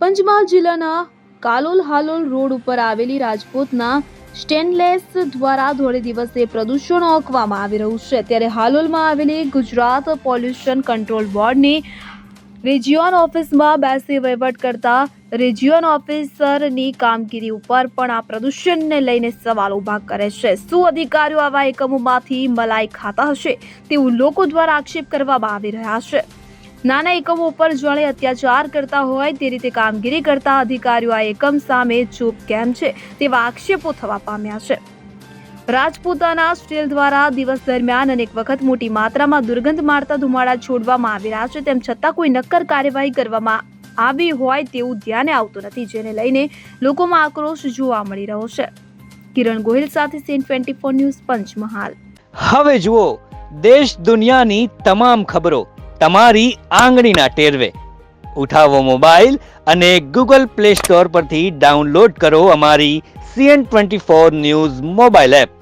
પંચમહાલ જિલ્લાના કાલોલ હાલોલ રોડ ઉપર આવેલી રાજપૂતના સ્ટેનલેસ દ્વારા ધોળે દિવસે પ્રદૂષણ ઓકવામાં આવી રહ્યું છે। ત્યારે હાલોલમાં આવેલી ગુજરાત પોલ્યુશન કંટ્રોલ બોર્ડની રિજિયોન ઓફિસમાં બેસી વહીવટ કરતા રિજિયોન ઓફિસરની કામગીરી ઉપર પણ આ પ્રદૂષણને લઈને સવાલ ઉભા કરે છે। શું અધિકારીઓ આવા એકમોમાંથી મલાઈ ખાતા હશે તેવું લોકો દ્વારા આક્ષેપ કરવામાં આવી રહ્યા છે। નાના એકમો ઉપર જાણે અત્યાચાર કરતા હોય તે રીતે કામગીરી કરતા અધિકારીઓ આ એકમ સામે ચૂપ કેમ છે તેવા આક્ષેપો થવા પામ્યા છે। રાજપૂતાના સ્ટીલ દ્વારા દિવસ દરમિયાન અનેક વખત મોટી માત્રામાં દુર્ગંધ મારતા ધુમાડા છોડવામાં આવી રહ્યા છે, તેમ છતાં કોઈ નક્કર કાર્યવાહી કરવામાં આવી હોય તેવું ધ્યાને આવતું નથી, જેને લઈને લોકોમાં આક્રોશ જોવા મળી રહ્યો છે। કિરણ ગોહિલ સાથે સીન 24 ન્યૂઝ પંચમહાલ। હવે જુઓ દેશ દુનિયાની તમામ ખબરો તમારી આંગળીના ટેરવે। ઉઠાવો મોબાઈલ અને ગૂગલ પ્લે સ્ટોર પરથી ડાઉનલોડ કરો અમારી CN24 ન્યૂઝ મોબાઈલ એપ।